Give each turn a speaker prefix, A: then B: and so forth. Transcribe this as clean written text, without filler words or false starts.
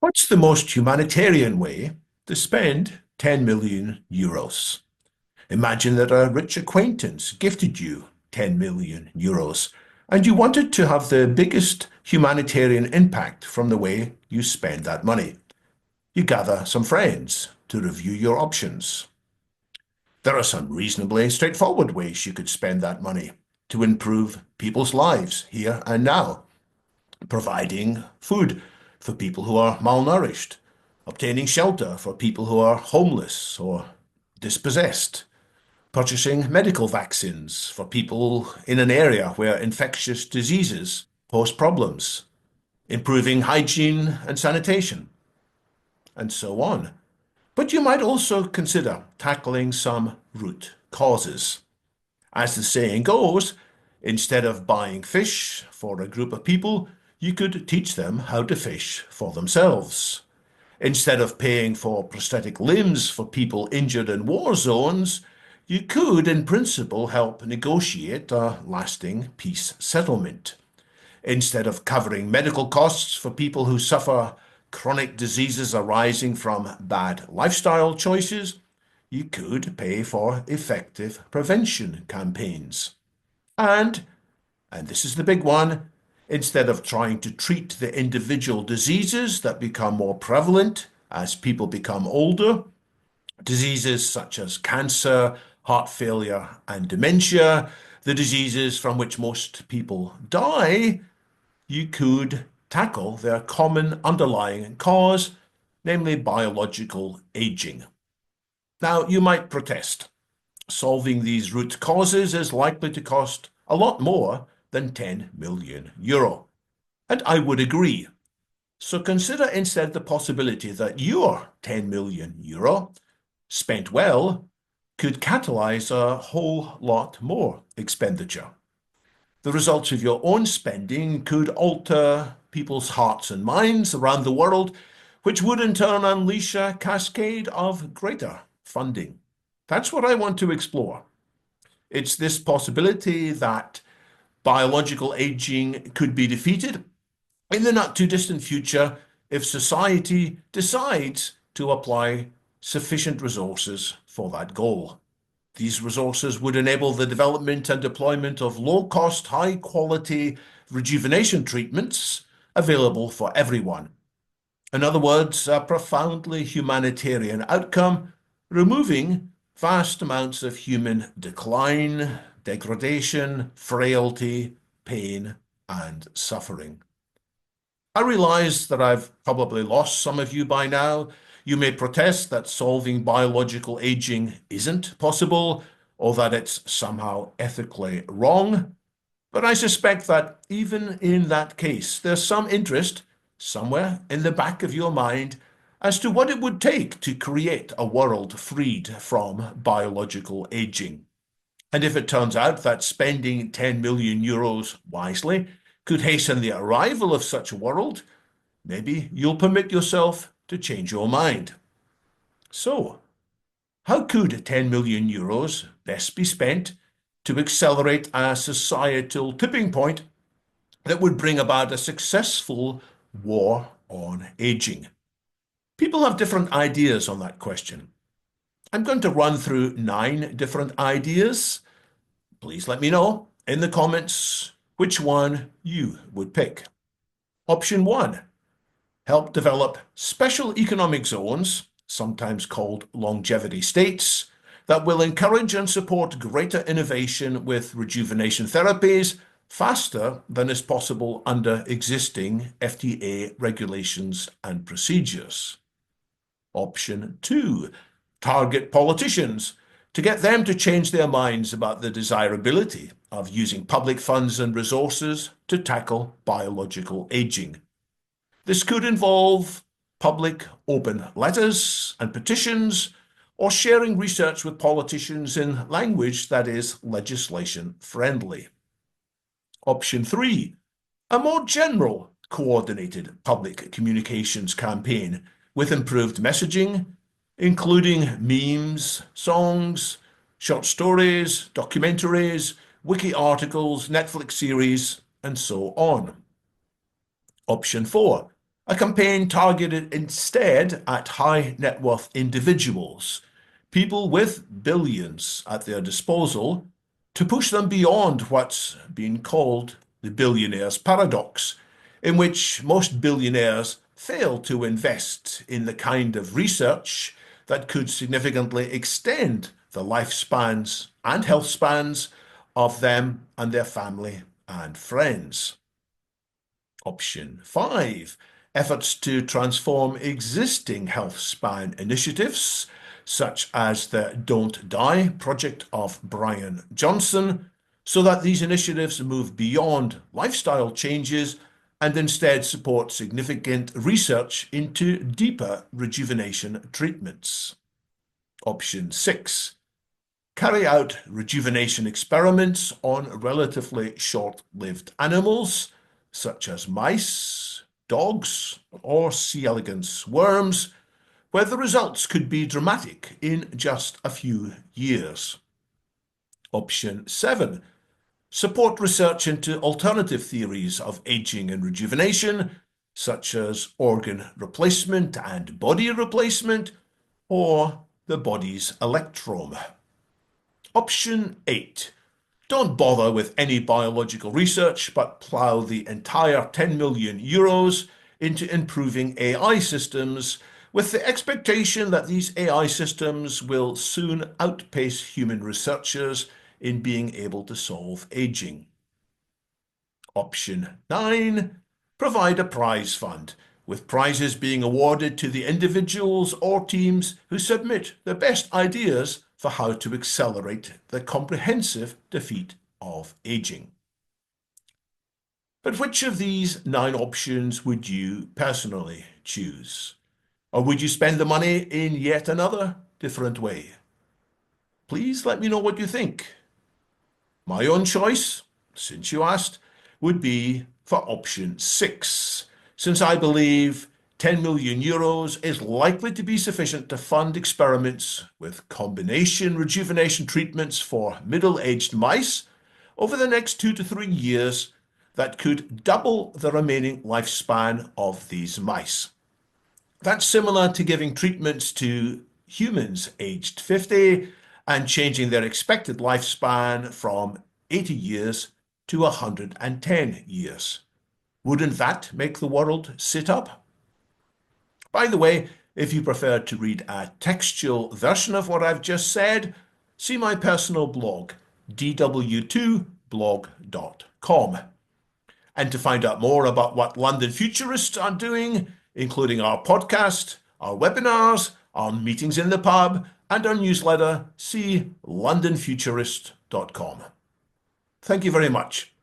A: What's the most humanitarian way to spend 10 million euros? Imagine that a rich acquaintance gifted you 10 million euros and you wanted to have the biggest humanitarian impact from the way you spend that money. You gather some friends to review your options. There are some reasonably straightforward ways you could spend that money to improve people's lives here and now. Providing food for people who are malnourished, obtaining shelter for people who are homeless or dispossessed, purchasing medical vaccines for people in an area where infectious diseases pose problems, improving hygiene and sanitation, and so on. But you might also consider tackling some root causes. As the saying goes, instead of buying fish for a group of people, you could teach them how to fish for themselves. Instead of paying for prosthetic limbs for people injured in war zones, you could, in principle, help negotiate a lasting peace settlement. Instead of covering medical costs for people who suffer chronic diseases arising from bad lifestyle choices, you could pay for effective prevention campaigns. And this is the big one, instead of trying to treat the individual diseases that become more prevalent as people become older, diseases such as cancer, heart failure, and dementia, the diseases from which most people die, you could tackle their common underlying cause, namely biological aging. Now, you might protest. Solving these root causes is likely to cost a lot more than 10 million euro. And I would agree. So consider instead the possibility that your 10 million euro, spent well, could catalyse a whole lot more expenditure. The results of your own spending could alter people's hearts and minds around the world, which would in turn unleash a cascade of greater funding. That's what I want to explore. It's this possibility that biological aging could be defeated in the not too distant future if society decides to apply sufficient resources for that goal. These resources would enable the development and deployment of low-cost, high-quality rejuvenation treatments available for everyone. In other words, a profoundly humanitarian outcome, removing vast amounts of human decline, degradation, frailty, pain, and suffering. I realize that I've probably lost some of you by now. You may protest that solving biological aging isn't possible or that it's somehow ethically wrong. But I suspect that even in that case, there's some interest somewhere in the back of your mind as to what it would take to create a world freed from biological aging. And if it turns out that spending 10 million euros wisely could hasten the arrival of such a world, maybe you'll permit yourself to change your mind. So, how could 10 million euros best be spent to accelerate a societal tipping point that would bring about a successful war on aging? People have different ideas on that question. I'm going to run through 9 different ideas. Please let me know in the comments which one you would pick. Option 1, help develop special economic zones, sometimes called longevity states, that will encourage and support greater innovation with rejuvenation therapies faster than is possible under existing FDA regulations and procedures. Option 2, target politicians to get them to change their minds about the desirability of using public funds and resources to tackle biological aging. This could involve public open letters and petitions, or sharing research with politicians in language that is legislation friendly. Option 3, a more general coordinated public communications campaign with improved messaging, including memes, songs, short stories, documentaries, wiki articles, Netflix series, and so on. Option 4, A campaign targeted instead at high net worth individuals, people with billions at their disposal, to push them beyond what's been called the billionaire's paradox, in which most billionaires fail to invest in the kind of research that could significantly extend the lifespans and health spans of them and their family and friends. Option 5. Efforts to transform existing health span initiatives, such as the Don't Die project of Brian Johnson, so that these initiatives move beyond lifestyle changes and instead support significant research into deeper rejuvenation treatments. Option 6. Carry out rejuvenation experiments on relatively short-lived animals, such as mice, dogs, or C. elegans worms, where the results could be dramatic in just a few years. Option 7. Support research into alternative theories of aging and rejuvenation, such as organ replacement and body replacement, or the body's electrome. Option 8. Don't bother with any biological research, but plough the entire 10 million euros into improving AI systems, with the expectation that these AI systems will soon outpace human researchers in being able to solve aging. Option 9. Provide a prize fund, with prizes being awarded to the individuals or teams who submit the best ideas for how to accelerate the comprehensive defeat of aging. But which of these 9 options would you personally choose? Or would you spend the money in yet another different way? Please let me know what you think. My own choice, since you asked, would be for option 6, since I believe 10 million euros is likely to be sufficient to fund experiments with combination rejuvenation treatments for middle-aged mice over the next 2 to 3 years that could double the remaining lifespan of these mice. That's similar to giving treatments to humans aged 50 and changing their expected lifespan from 80 years to 110 years. Wouldn't that make the world sit up? By the way, if you prefer to read a textual version of what I've just said, see my personal blog, dw2blog.com. And to find out more about what London Futurists are doing, including our podcast, our webinars, our meetings in the pub, and our newsletter, see londonfuturist.com. Thank you very much.